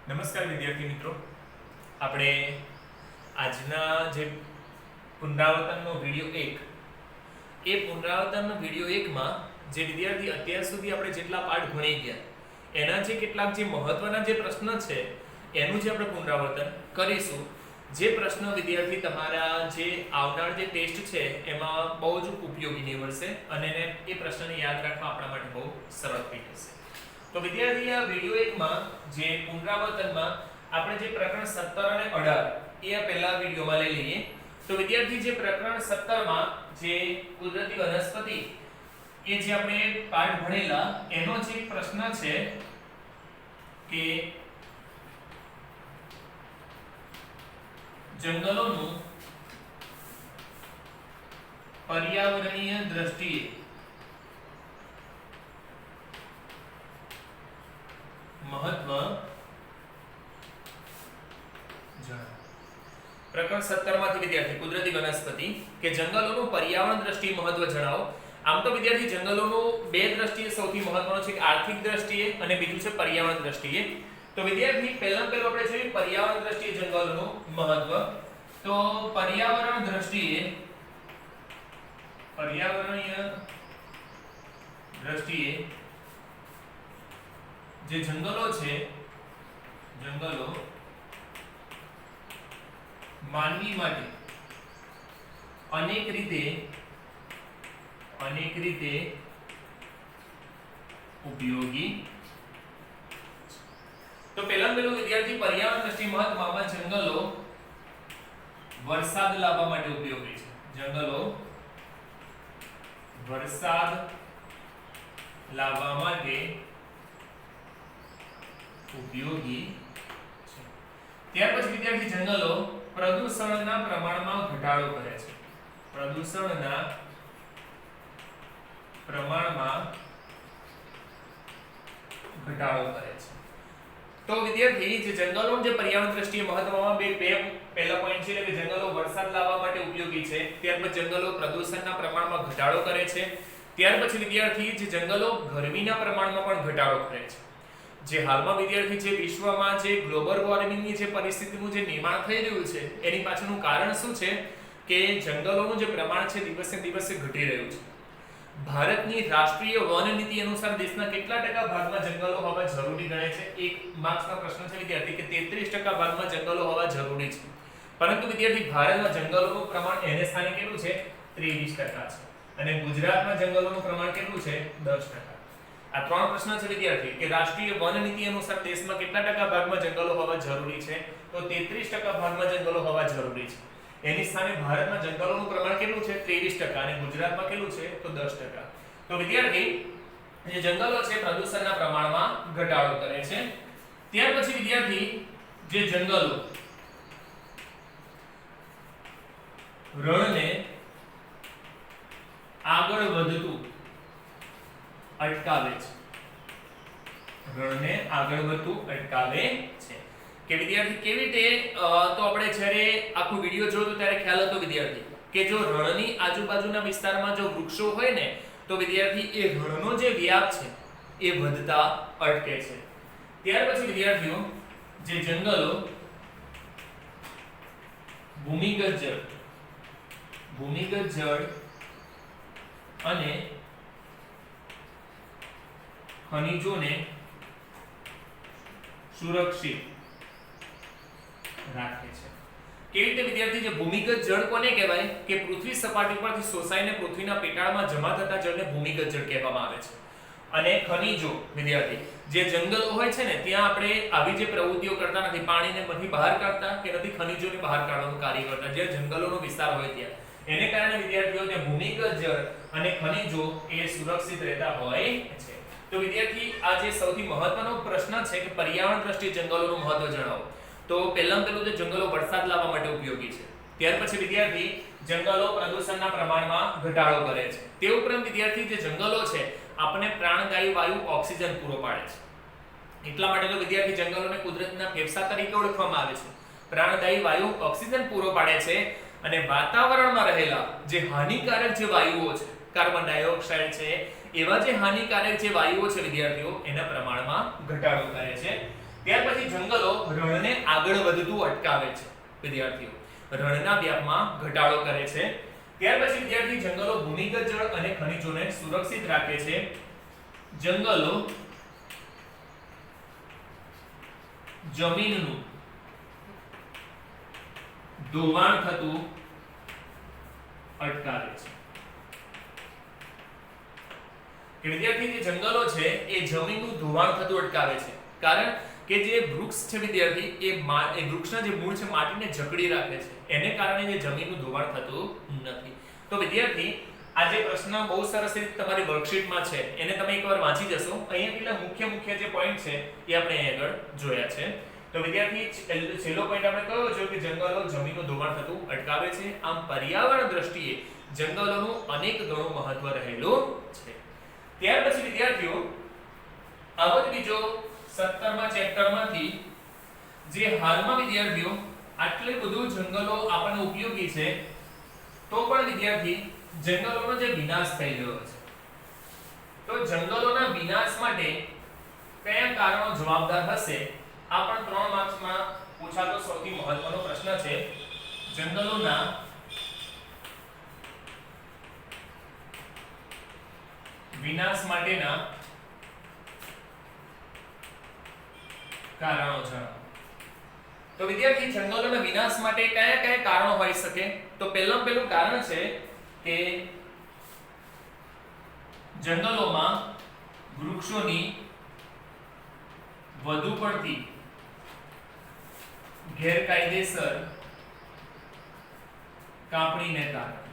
નમસ્કાર વિદ્યાર્થી મિત્રો, આપણે આજના જે પુનરાવર્તનનો વિડિયો 1 એ પુનરાવર્તનનો વિડિયો 1 માં જે વિદ્યાર્થી અત્યાર સુધી આપણે જેટલા પાઠ ભણી ગયા એના જે કેટલાક જે મહત્વના જે પ્રશ્ન છે એનું જે આપણે પુનરાવર્તન કરીશું. જે પ્રશ્ન વિદ્યાર્થી તમારા જે આવનાર જે ટેસ્ટ છે એમાં બહુ જ ઉપયોગી નીવડશે અને એ પ્રશ્નને યાદ રાખવા આપણા માટે બહુ સરળ થઈ જશે. તો વિદ્યાર્થી આ વિડિયો 1 માં જે પુનરાવર્તનમાં આપણે જે પ્રકરણ 17 અને 18 એ આ પહેલા વિડિયોમાં લઈ લઈએ. તો વિદ્યાર્થી જે પ્રકરણ 17 માં જે કુદરતી વનસ્પતિ એ જે આપણે પાઠ ભણેલા એનો જે પ્રશ્ન છે કે જંગલોનું પર્યાવરણીય દ્રષ્ટિએ મહત્વ જણાવો. પ્રકરણ 17 માંથી વિદ્યાર્થી કુદરતી વનસ્પતિ કે જંગલોનું પર્યાવરણ દ્રષ્ટિએ મહત્વ જણાવો. આમ તો વિદ્યાર્થી જંગલોનું બે દ્રષ્ટિએ સૌથી મહત્વનું છે, આર્થિક દ્રષ્ટિએ અને બીજું છે પર્યાવરણ દ્રષ્ટિએ. તો વિદ્યાર્થી પહેલું આપણે જોઈએ પર્યાવરણ દ્રષ્ટિએ જંગલોનું મહત્વ. તો પર્યાવરણ દ્રષ્ટિએ પર્યાવરણીય દ્રષ્ટિએ જે જંગલો છે, જંગલો માનવી માટે અનેક રીતે ઉપયોગી. તો પહેલું વિદ્યાર્થી પર્યાવરણ દ્રષ્ટિ મહત્વમાં જંગલો વરસાદ લાવવા માટે ઉપયોગી છે. જંગલો વરસાદ લાવવા માટે ઉપયોગી છે. ત્યાર પછી વિદ્યાર્થી જંગલો પ્રદૂષણના પ્રમાણમાં ઘટાડો કરે છે. પ્રદૂષણના પ્રમાણમાં ઘટાડો કરે છે. તો વિદ્યાર્થી જે જંગલોનું જે પર્યાવરણ દ્રષ્ટિએ મહત્વમાં બે પહેલા પોઈન્ટ છે કે જંગલો વરસાદ લાવવા માટે ઉપયોગી છે. ત્યાર પછી જંગલો પ્રદૂષણના પ્રમાણમાં ઘટાડો કરે છે. ત્યાર પછી વિદ્યાર્થી જે જંગલો ગરમીના પ્રમાણમાં પણ ઘટાડો કરે છે. જે હાલમાં વિદ્યાર્થી જે વિશ્વમાં જે ગ્લોબલ વોર્મિંગની જે પરિસ્થિતિનું જે નિર્માણ થઈ રહ્યું છે એની પાછળનું કારણ શું છે કે જંગલોનું જે પ્રમાણ છે દિવસે દિવસે ઘટી રહ્યું છે. ભારતની રાષ્ટ્રીય વન નીતિ અનુસાર દેશના કેટલા ટકા ભાગમાં જંગલો હોવા જરૂરી ગણે છે? એક માર્ક્સનો પ્રશ્ન છે વિદ્યાર્થી કે 33% ભાગમાં જંગલો હોવા જરૂરી છે. પરંતુ વિદ્યાર્થી ભારતમાં જંગલોનું પ્રમાણ એને સ્થાને કેટલું છે? 23% છે. અને ગુજરાતમાં જંગલોનું પ્રમાણ કેટલું છે? 10%. આ ત્રણ પ્રશ્ન છે વિદ્યાર્થી કે રાષ્ટ્રીય વન નીતિ અનુસાર દેશમાં કેટલા ટકા ભાગમાં જંગલો હોવા જરૂરી છે? તો 33% ભાગમાં જંગલો હોવા જરૂરી છે. એની સ્થાને ભારતમાં જંગલોનું પ્રમાણ કેટલું છે? 23% અને ગુજરાતમાં કેટલું છે? તો 10%. તો વિદ્યાર્થી જે જંગલો છે પ્રદૂષણના પ્રમાણમાં ઘટાડો કરે છે. ત્યાર પછી વિદ્યાર્થી જે જંગલો રણને આગળ વધતું અટકાવે છે. રણને આગળ વધતું અટકાવે છે. કે વિદ્યાર્થી કેવી રીતે તો આપણે જ્યારે આખું વિડિયો જોયો ત્યારે ખ્યાલ હતો વિદ્યાર્થી કે જો રણની આજુબાજુના વિસ્તારમાં જો વૃક્ષો હોય ને તો વિદ્યાર્થી એ રણનો જે વ્યાપ છે એ વધતા અટકે છે. ત્યાર પછી વિદ્યાર્થીઓ જે જંગલો ભૂમિગત જળ અને ખનિજોને સુરક્ષિત રાખે છે. કેવી રીતે વિદ્યાર્થી જે ભૂમિગત જળ કોને કહેવાય કે પૃથ્વી સપાટી પરથી શોષાઈને પૃથ્વીના પેટાળમાં જમા થતા જળને ભૂમિગત જળ કહેવામાં આવે છે. અને ખનિજો વિદ્યાર્થી જે જંગલો હોય છે ને ત્યાં આપણે આવી જે પ્રવૃત્તિઓ કરતા નથી, પાણીને નથી બહાર કાઢતા કે નથી ખનિજોને બહાર કાઢવાનું કાર્ય કરતા. જે જંગલોનો વિસ્તાર હોય ત્યાં એને કારણે વિદ્યાર્થીઓ ત્યાં ભૂમિગત જળ અને ખનિજો એ સુરક્ષિત રહેતા હોય છે. તો વિદ્યાર્થી આ જે સૌથી મહત્વનો પ્રશ્ન છે કે પર્યાવરણ દ્રષ્ટિએ જંગલોનું મહત્વ જણાવો. તો પહેલું જે જંગલો વરસાદ લાવવા માટે ઉપયોગી છે. ત્યાર પછી વિદ્યાર્થી જંગલો પ્રદૂષણના પ્રમાણમાં ઘટાડો કરે છે. તે ઉપરાંત વિદ્યાર્થી જે જંગલો છે આપણને પ્રાણદાયી વાયુ ઓક્સિજન પૂરો પાડે છે. એટલા માટે તો વિદ્યાર્થી જંગલોને કુદરતના ફેફસા તરીકે ઓળખવામાં આવે છે. પ્રાણદાયી વાયુ ઓક્સિજન પૂરો પાડે છે અને વાતાવરણમાં રહેલા જે હાનિકારક જે વાયુઓ છે કાર્બન ડાયોક્સાઇડ છે એવા જે હાનિકારક જે વાયુઓ છે વિદ્યાર્થીઓ એના પ્રમાણમાં ઘટાડો કરે છે. ત્યાર પછી જંગલો રણને આગળ વધતું અટકાવે છે વિદ્યાર્થીઓ, રણના વ્યાપમાં ઘટાડો કરે છે. ત્યાર પછી વિદ્યાર્થી જંગલો ભૂમિગત જળ અને ખનિજોને સુરક્ષિત રાખે છે. જંગલો જમીનનું ધોવાણ થતું અટકાવે છે. કે વિદ્યાર્થી જે જંગલો છે એ જમીનનું ધોવાણ થતું અટકાવે છે, કારણ કે જે વૃક્ષ છે વિદ્યાર્થી એ વૃક્ષના જે મૂળ છે માટીને જકડી રાખે છે, એને કારણે જે જમીનનું ધોવાણ થતું નથી. તો વિદ્યાર્થી આ જે પ્રશ્ન બહુ સરસ રીતે તમારી વર્કશીટમાં છે એને તમે એકવાર વાંચી જશો. અહીંયા કેટલા મુખ્ય જે પોઈન્ટ છે એ આપણે અહીં આગળ જોયા છે. તો વિદ્યાર્થી છેલ્લો પોઈન્ટ આપણે કયો છે કે જંગલો જમીનનું ધોવાણ થતું અટકાવે છે. આમ પર્યાવરણ દ્રષ્ટિએ જંગલોનું અનેક ગણું મહત્વ રહેલું છે. ત્યાર પછી વિદ્યાર્થીઓ આવો જ બીજો 17મા ચેપ્ટરમાંથી જે હાલમાં વિદ્યાર્થીઓ આટલું બધું જંગલો આપણને ઉપયોગી છે તો પણ વિદ્યાર્થી જંગલોનો જે વિનાશ થઈ રહ્યો છે, તો જંગલોના વિનાશ માટે કયા કારણો જવાબદાર હશે? આ પણ 3 માર્ક્સમાં પૂછાતો સૌથી મહત્વનો પ્રશ્ન છે. જંગલોના વિનાશ માટેના કારણો જણાવો. તો વિદ્યાર્થી જંગલોના વિનાશ માટે કયા કયા કારણો હોઈ શકે? તો પહેલું કારણ છે કે જંગલોમાં વૃક્ષોની વધુ પડતી ગેરકાયદેસર કાપણીને કારણે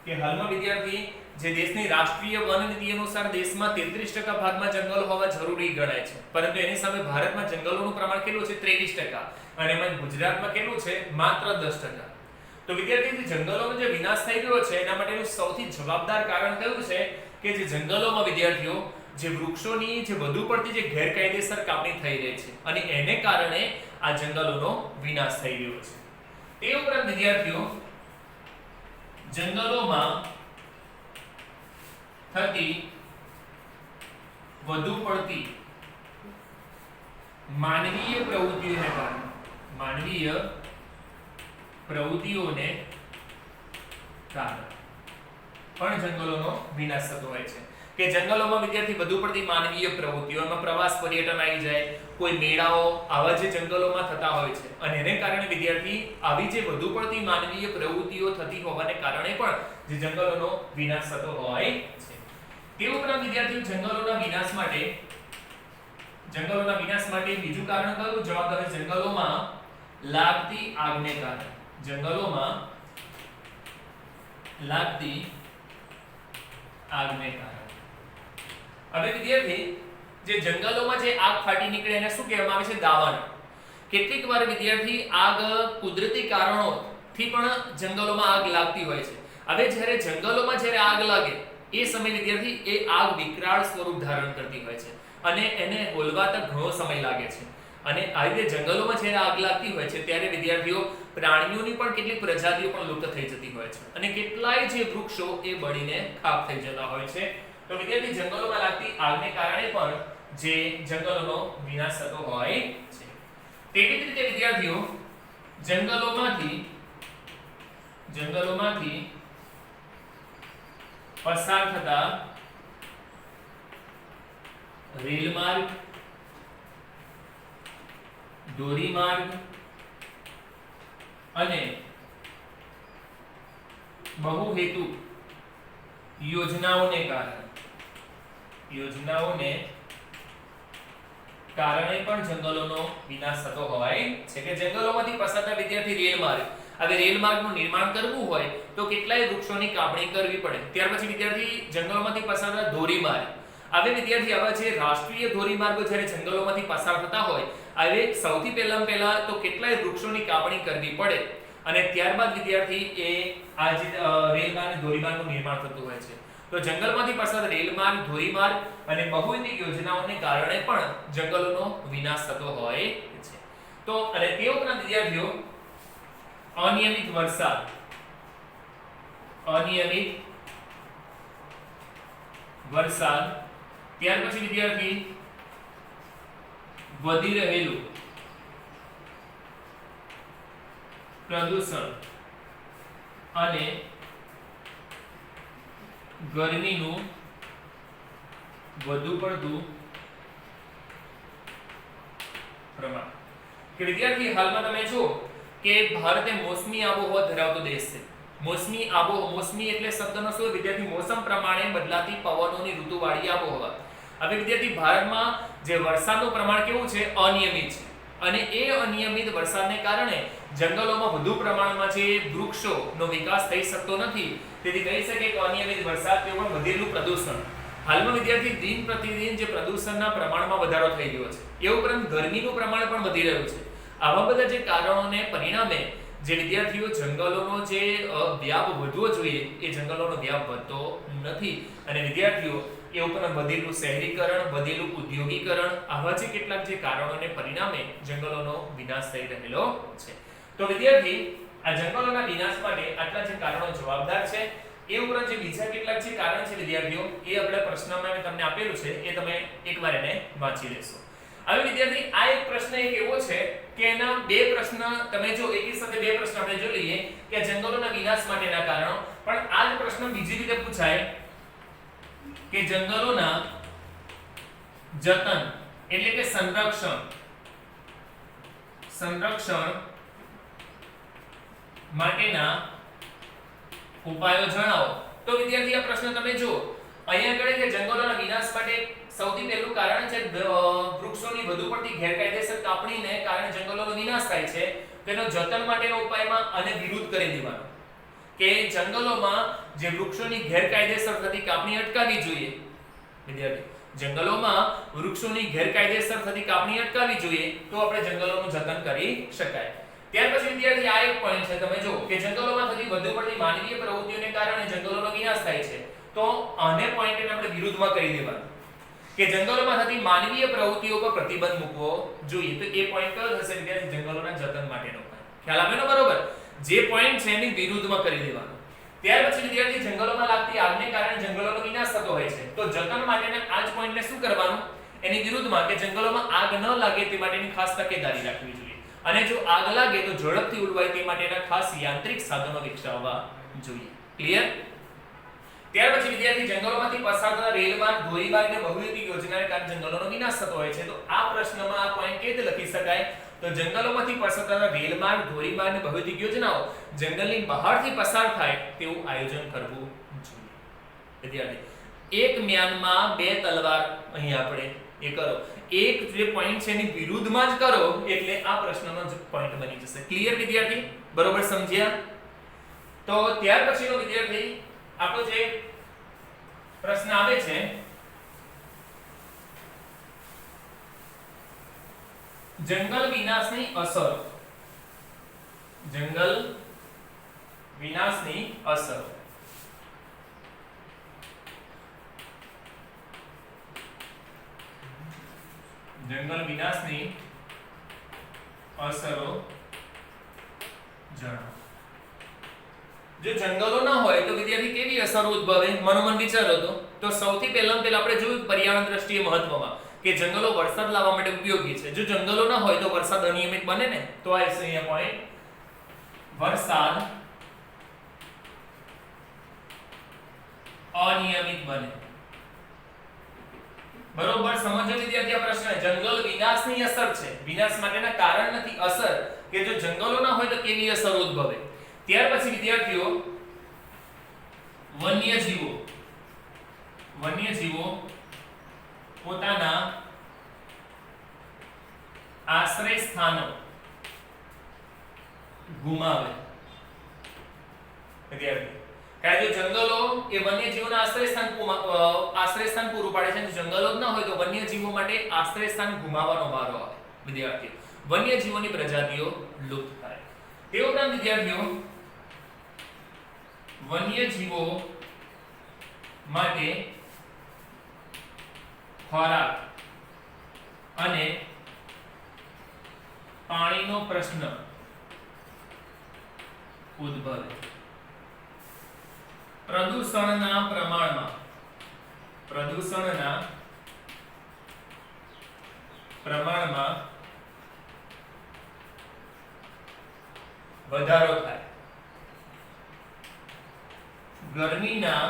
કે હાલમાં વિદ્યાર્થી જે દેશની રાષ્ટ્રીય વન નીતિ અનુસાર દેશમાં 33% ભાગમાં જંગલો હોવા જરૂરી ગણાય છે, પરંતુ એની સામે ભારતમાં જંગલોનું પ્રમાણ કેટલું છે? 23%, અને એમાં ગુજરાતમાં કેટલું છે? માત્ર 10%. તો વિદ્યાર્થી જંગલોનો જે વિનાશ થઈ રહ્યો છે એના માટેનું સૌથી જવાબદાર કારણ કયું છે? કે જે જંગલોમાં વિદ્યાર્થીઓ જે વૃક્ષોની જે વધુ પડતી જે ગેરકાયદેસર કાપણી થઈ રહી છે અને એને કારણે આ જંગલોનો વિનાશ થઈ રહ્યો છે. તે ઉપરાંત વિદ્યાર્થીઓ જંગલોમાં થતી વધુ પડતી માનવીય પ્રવૃત્તિઓને કારણે પણ જંગલોનો વિનાશ થતો હોય છે. કે જંગલોમાં વિદ્યાર્થી વધુ પડતી માનવીય પ્રવૃત્તિઓ, એમાં પ્રવાસ પર્યટન આવી જાય, કોઈ મેળાઓ આવા જે જંગલોમાં થતા હોય છે અને એને કારણે વિદ્યાર્થી આવી જે વધુ પડતી માનવીય પ્રવૃત્તિઓ થતી હોવાને કારણે પણ જે જંગલોનો વિનાશ થતો હોય છે. તે ઉપરાંત વિદ્યાર્થીઓ જંગલોના વિનાશ માટે બીજું કારણ કયું જવાબદાર છે? જંગલોમાં લાગતી આગને કારણે. જંગલોમાં લાગતી આગને કારણે. હવે વિદ્યાર્થી જે જંગલોમાં જે આગ ફાટી નીકળે એને શું કહેવામાં આવે છે? દાવાનળ. કેટલીક વાર વિદ્યાર્થી આગ કુદરતી કારણોથી પણ જંગલોમાં આગ લાગતી હોય છે. હવે જ્યારે જંગલોમાં જ્યારે આગ લાગે એ સમય વિદ્યાર્થી એ આગ વિકરાળ સ્વરૂપ ધારણ કરતી હોય છે અને એને હોલવાતા ઘણો સમય લાગે છે. અને આવી રીતે જંગલોમાં જ્યારે આગ લાગતી હોય છે ત્યારે વિદ્યાર્થીઓ પ્રાણીઓની પણ કેટલીક પ્રજાતિઓ પણ લુપ્ત થઈ જતી હોય છે અને કેટલાય જે વૃક્ષો એ બળીને ખાક થઈ જતા હોય છે. તો વિદ્યાર્થી જંગલોમાં લાગતી આગને કારણે પણ જે જંગલોનો વિનાશ થતો હોય છે. તેવી જ રીતે વિદ્યાર્થીઓ જંગલોમાંથી પસાર થતા રેલમાર્ગ, ધોરીમાર્ગ અને બહુહેતુ યોજનાઓને કારણે પણ જંગલોનો વિનાશ થતો હોય છે. કે જંગલોમાંથી પસાર થતા વિદ્યાર્થી રેલમાર્ગ, હવે રેલમાર્ગનું નિર્માણ કરવું હોય તો કેટલાય વૃક્ષોની કાપણી કરવી પડે. ત્યાર પછી વિદ્યાર્થી જંગલોમાંથી પસાર થતા ધોરીમાર્ગ. હવે વિદ્યાર્થી આવા જે રાષ્ટ્રીય ધોરીમાર્ગો જ્યારે જંગલોમાંથી પસાર થતા હોય હવે સૌથી પહેલા તો કેટલાય વૃક્ષોની કાપણી કરવી પડે અને ત્યારબાદ વિદ્યાર્થી એ આ જે રેલમાર્ગ ધોરીમાર્ગનું નિર્માણ થતું હોય છે. તો જંગલમાંથી પસાર રેલમાર્ગ, ધોરીમાર્ગ અને બહુવિધ યોજનાઓને કારણે પણ જંગલોનો વિનાશ થતો હોય છે. તો અને તે ઉપરાંત વિદ્યાર્થીઓ અનિયમિત વરસાદ ત્યાર પછી વિદ્યાર્થી વધી રહેલું પ્રદૂષણ અને ગરમીનું વધુ પડતું પ્રમાણ. કે વિદ્યાર્થી હાલમાં તમે જો કે ભારત એ મોસમી આબોહવા ધરાવતો દેશ છે. મોસમી એટલે શબ્દનો શું વિદ્યાર્થી મોસમ પ્રમાણે બદલાતી પવનોની ઋતુવાળી આબોહવા. હવે વિદ્યાર્થી ભારતમાં જે વરસાદનું પ્રમાણ કેવું છે અનિયમિત છે અને એ અનિયમિત વરસાદને કારણે જંગલોમાં વધુ પ્રમાણમાં જે વૃક્ષોનો વિકાસ થઈ શકતો નથી. તેથી કહી શકાય કે અનિયમિત વરસાદ કે વધેલું પ્રદૂષણ. હાલમાં વિદ્યાર્થી દિન પ્રતિદિન જે પ્રદૂષણના પ્રમાણમાં વધારો થઈ રહ્યો છે એ ઉપરાંત ગરમીનું પ્રમાણ પણ વધી રહ્યું છે. આવા બધા જે કારણોને પરિણામે જે વિદ્યાર્થીઓ જંગલોનો જે વ્યાપ વધવો જોઈએ એ જંગલોનો વ્યાપ વધતો નથી અને વિદ્યાર્થીઓ એ ઉપરાંત વધેલું શહેરીકરણ, વધેલું ઉદ્યોગીકરણ, આવા જે કેટલાક જે કારણોને પરિણામે જંગલોનો વિનાશ થઈ રહેલો છે. તો વિદ્યાર્થી આ જંગલોના વિનાશ માટે આટલા જે કારણો જવાબદાર છે. એ ઉપરાંત જે બીજા કેટલાક જે કારણ છે વિદ્યાર્થીઓ એ આપણે પ્રશ્નમાં મેં તમને આપેલું છે એ તમે એકવાર એને વાંચી લેશો. હવે વિદ્યાર્થી આ એક પ્રશ્ન એક એવો છે કે એના બે પ્રશ્ન તમે જો એકી સાથે બે પ્રશ્ન આપણે જોઈ લઈએ કે જંગલોના વિનાશ માટેના કારણો, પણ આ જ પ્રશ્ન બીજી રીતે પૂછાય કે જંગલોના જતન એટલે કે સંરક્ષણ માટેના ઉપાયો જણાવો. તો વિદ્યાર્થી આ પ્રશ્ન તમે જો અહીંયા આગળ કે જંગલોના વિનાશ માટે સૌથી પહેલું કારણ છે વૃક્ષોની વધુ પડતી ગેરકાયદેસર કાપણીને કારણે જંગલોનો વિનાશ થાય છે. તેનો જતન માટેનો ઉપાયમાં આને વિરુદ્ધ કરી દેવાનો કે જંગલોમાં જે વૃક્ષોની ગેરકાયદેસર થતી કાપણી અટકાવવી જોઈએ. વિદ્યાર્થી જંગલોમાં વૃક્ષોની ગેરકાયદેસર થતી કાપણી અટકાવવી જોઈએ તો આપણે જંગલોનું જતન કરી શકાય. ત્યાર પછી વિદ્યાર્થી આ એક પોઈન્ટ છે તમે જો કે જંગલોમાં થતી વધુ પડતી માનવીય પ્રવૃત્તિઓને કારણે જંગલોનો વિનાશ થાય છે. તો આને પોઈન્ટને આપણે વિરુદ્ધમાં કરી દેવાનું કે જંગલોમાં થતી માનવીય પ્રવૃત્તિઓ પર પ્રતિબંધ મૂકવો જોઈએ. તો એ પોઈન્ટ કયો થશે વિદ્યાર્થી જંગલોના જતન માટેનો ખ્યાલ આવ્યો ને બરોબર. જે પોઈન્ટ છે એની વિરુદ્ધમાં કરી દેવાનો. ત્યાર પછી વિદ્યાર્થી જંગલોમાં લાગતી આગને કારણે જંગલોનો વિનાશ થતો હોય છે. તો જતન માટેના આ જ પોઈન્ટને શું કરવાનું એની વિરુદ્ધમાં કે જંગલોમાં આગ ન લાગે તે માટેની ખાસ તકેદારી રાખવી જોઈએ અને જો આગ લાગે તો ઝડપથી ઉલવાય તે માટેના ખાસ યાંત્રિક સાધનો વિકસાવવા જોઈએ. ક્લિયર? ત્યાર પછી વિદ્યાર્થી જંગલોમાંથી પસાર થતા રેલમાર્ગ, ધોરીમાર્ગ અને બહુવિધ યોજનાને કારણે જંગલોનો વિનાશ થતો હોય છે. તો આ પ્રશ્નમાં આ પોઈન્ટ કેવી રીતે લખી શકાય? તો જંગલોમાંથી પસાર થતા રેલમાર્ગ, ધોરીમાર્ગ અને બહુવિધ યોજનાઓ જંગલની બહારથી પસાર થાય તેવું આયોજન કરવું જોઈએ. વિદ્યાર્થી એક મ્યાનમાં બે તલવાર અહીં આપણે એ કરો. એક જે પોઈન્ટ છે એની વિરુદ્ધમાં જ કરો એટલે આ પ્રશ્નનો જ પોઈન્ટ બની જશે. ક્લિયર વિદ્યાર્થી? બરોબર સમજ્યા? તો ત્યાર પછીનો વિદ્યાર્થી આપણો જે પ્રશ્ન આવે છે જંગલ વિનાશની અસર. જંગલ વિનાશની અસર. જંગલ વિનાશની અસરો જણાવો. જો જંગલો ના હોય તો વિદ્યાર્થી કેવી અસરો ઉદ્ભવે? મનોમન વિચારો તો સૌથી પહેલા આપણે જોયું પર્યાવરણ દ્રષ્ટિએ મહત્વમાં કે જંગલો વરસાદ લાવવા માટે ઉપયોગી છે. જો જંગલો ના હોય તો વરસાદ અનિયમિત બને ને. તો આ છે અહીંયા પોઈન્ટ વરસાદ અનિયમિત બને. બરોબર સમજો વિદ્યાર્થી આ પ્રશ્ન જંગલ વિનાશની અસર છે. વિનાશ માટેના કારણ નથી, અસર કે જો જંગલો ના હોય તો કેવી અસર ઉદ્ભવે. ત્યાર પછી વિદ્યાર્થીઓ વન્યજીવો પોતાના આશ્રય સ્થાનો ગુમાવે. વિદ્યાર્થી કારણ કે જંગલો એ વન્યજીવોના આશ્રય સ્થાન પૂરું પાડે છે. જંગલો જ ના હોય તો વન્યજીવો માટે આશ્રય સ્થાન ગુમાવવાનો વારો આવે. વિદ્યાર્થીઓ વન્યજીવોની પ્રજાતિઓ લુપ્ત થાય. તે ઉપરાંત વિદ્યાર્થીઓ વન્યજીવો માટે ખોરાક અને પાણીનો પ્રશ્ન ઉદ્ભવે. પ્રદૂષણના પ્રમાણમાં વધારો થાય, ગરમીના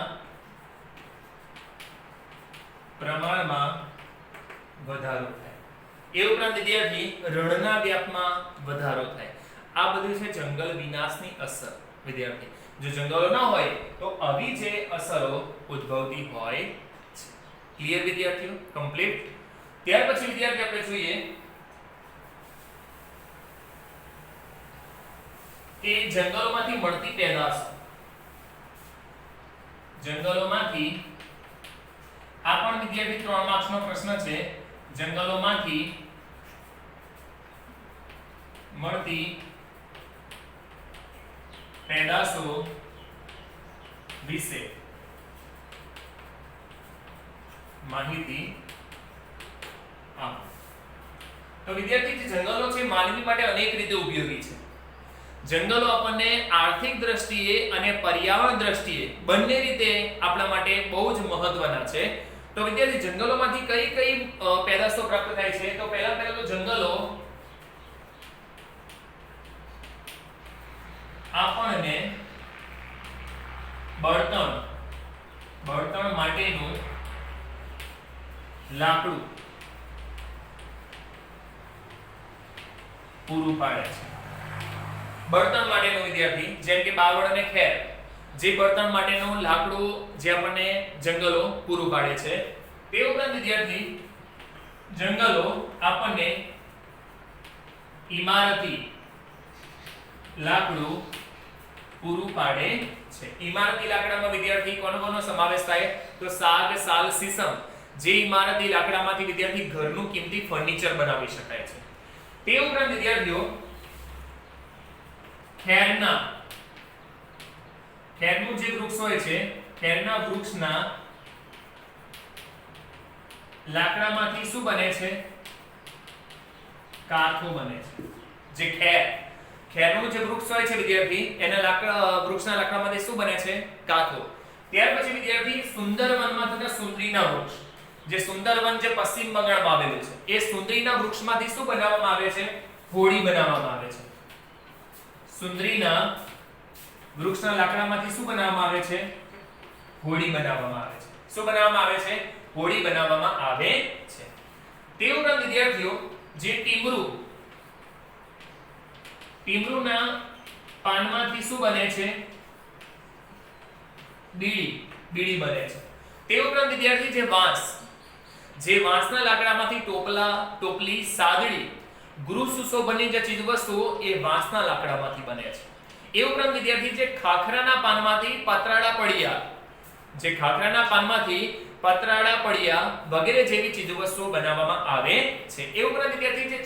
પ્રમાણમાં વધારો થાય, એ ઉપરાંત વિદ્યાર્થી રણના વ્યાપમાં વધારો થાય. આ બધું છે જંગલ વિનાશની અસર. વિદ્યાર્થી જો જંગલો ન હોય તો આવી જે અસરો ઉદ્ભવતી હોય. ક્લિયર વિદ્યાર્થીઓ? કમ્પ્લીટ. ત્યાર પછી વિદ્યાર્થી આપણે જોઈએ કે જંગલોમાંથી મળતી પેદાશ. જંગલોમાંથી આ પણ વિદ્યાર્થી 3 માર્ક્સનો પ્રશ્ન છે. જંગલોમાંથી મળતી પેદાશો વિશે માહિતી આપો. તો વિદ્યાર્થી જે જંગલો છે માનવી માટે અનેક રીતે ઉપયોગી છે. જંગલો આપણને આર્થિક દ્રષ્ટિએ અને પર્યાવરણ દ્રષ્ટિએ બંને રીતે આપણા માટે બહુ જ મહત્વના છે. તો વિદ્યાર્થી જંગલોમાંથી કઈ કઈ પેદાશો પ્રાપ્ત થાય છે? તો પહેલા તો જંગલો આપણને બળતણ માટેનું લાકડું પૂરું પાડે છે. બળતણ માટેનું વિદ્યાર્થી જેમ કે બાવળ અને ખેર, જે બળતણ માટેનું લાકડું જે આપણને જંગલો પૂરું પાડે છે. તે ઉપરાંત વિદ્યાર્થી જંગલો આપણને ઇમારતી લાકડું પૂરું પાડે છે. ઇમારતી લાકડામાં વિદ્યાર્થી કોનો સમાવેશ થાય? તો સાગ, સાલ, સીસમ જે ઇમારતી લાકડામાંથી વિદ્યાર્થી ઘરનું કિંમતી ફર્નિચર બનાવી શકાય છે. તે ઉપરાંત વિદ્યાર્થીઓ ખેરનું જે વૃક્ષ હોય છે, ખેરના વૃક્ષના લાકડામાંથી શું બને છે? કાથો બને છે. જે ખેરનું જે વૃક્ષ હોય છે વિદ્યાર્થી એના વૃક્ષના લાકડામાંથી શું બને છે? કાથો. ત્યાર પછી વિદ્યાર્થી સુંદરવનમાં થતા સુંદરીના વૃક્ષ, જે સુંદરવન જે પશ્ચિમ બંગાળમાં આવેલું છે, એ સુંદરીના વૃક્ષમાંથી શું બનાવવામાં આવે છે? હોડી બનાવવામાં આવે છે. સુંદરીના વૃક્ષના લાકડામાંથી શું બનાવવામાં આવે છે? હોડી બનાવવામાં આવે છે. શું બનાવવામાં આવે છે? હોડી બનાવવામાં આવે છે. તે ઉપરાંત વિદ્યાર્થીઓ જે ટીમરૂના પાનમાંથી શું બને છે? બીડી બને છે. તે ઉપરાંત વિદ્યાર્થી જે વાંસના લાકડામાંથી ટોપલા, ટોપલી, સાદડી, ગૃહ સુશોભનની જે ચીજવસ્તુઓ એ વાંસના લાકડામાંથી બને છે. એ ઉપરાંત વિદ્યાર્થી જે ખાખરાના પાનમાંથી પતરાળા પડિયા વગેરે જેવી ચીજવસ્તુઓ બનાવવામાં આવે છે. એ ઉપરાંત વિદ્યાર્થી જે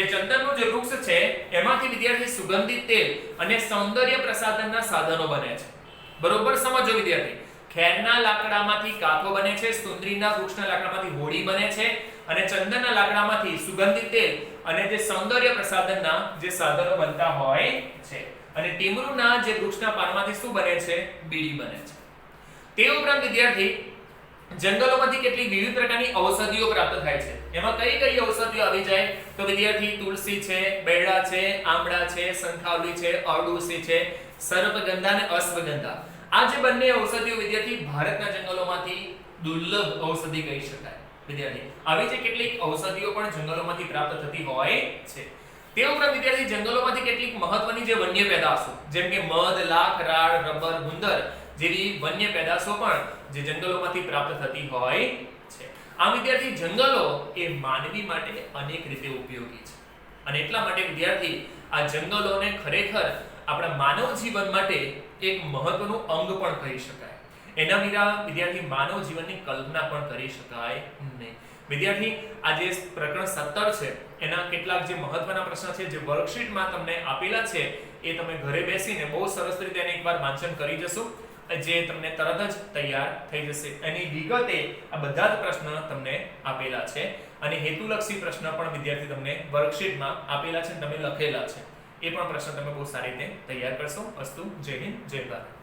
ચંદનનું જે વૃક્ષ છે એમાંથી વિદ્યાર્થી સુગંધિત તેલ અને સૌંદર્ય પ્રસાધનના સાધનો બને છે. બરોબર સમજો વિદ્યાર્થી. ખેરના લાકડામાંથી કાથો બને છે, સુંદરીના વૃક્ષના લાકડામાંથી હોડી બને છે અને ચંદનના લાકડામાંથી સુગંધિત તેલ અને જે સૌંદર્ય પ્રસાધનના જે સાધનો બનતા હોય છે. અને ટીમરૂના જે વૃક્ષના પાનમાંથી શું બને છે? બીડી બને છે. તે ઉપરાંત વિદ્યાર્થી જંગલોમાંથી કેટલીક વિવિધ પ્રકારની ઔષધિઓ પ્રાપ્ત થાય છે. એમાં કઈ કઈ ઔષધિઓ આવી જાય? તો વિદ્યાર્થી તુલસી છે, બેરડા છે, આમળા છે, શંખાવલી છે, અરડુસી છે, સર્પગંધા અને અશ્વગંધા. આ જે બંને ઔષધિઓ વિદ્યાર્થી ભારતના જંગલોમાંથી દુર્લભ ઔષધિ કહી શકાય. વિદ્યાર્થી આવી જે કેટલીક ઔષધિઓ પણ જંગલોમાંથી પ્રાપ્ત થતી હોય છે. તે ઉપરાંત વિદ્યાર્થી જંગલોમાંથી કેટલીક મહત્વની જે વન્ય પેદાશો જેમ કે મધ, લાખ, રાળ, રબર, ગુંદર જેવી વન્ય પેદાશો પણ જે જંગલોમાંથી પ્રાપ્ત થતી હોય છે. આ વિદ્યાર્થી જંગલો એ માનવી માટે અનેક રીતે ઉપયોગી છે અને એટલા માટે વિદ્યાર્થી આ જંગલોને ખરેખર આપણા માનવ જીવન માટે એક મહત્વનું અંગ પણ કહી શકાય. એના વિના વિદ્યાર્થી માનવ જીવનની કલ્પના પણ કરી શકાય નહીં. વિદ્યાર્થી આ જે પ્રકરણ 17 છે એના કેટલાક જે મહત્વના પ્રશ્ન છે જે વર્કશીટમાં તમને આપેલા છે એ તમે ઘરે બેસીને બહુ સરસ રીતે એને એકવાર વાંચન કરી જશો, જે તમને તરત જ તૈયાર થઈ જશે. એની વિગતે આ બધા જ પ્રશ્ન તમને આપેલા છે અને હેતુલક્ષી પ્રશ્ન પણ વિદ્યાર્થી તમને વર્કશીટમાં આપેલા છે, તમે લખેલા છે. એ પણ પ્રશ્ન તમે બહુ સારી રીતે તૈયાર કરશો. અસ્તુ. જય હિન્દ, જય ભારત.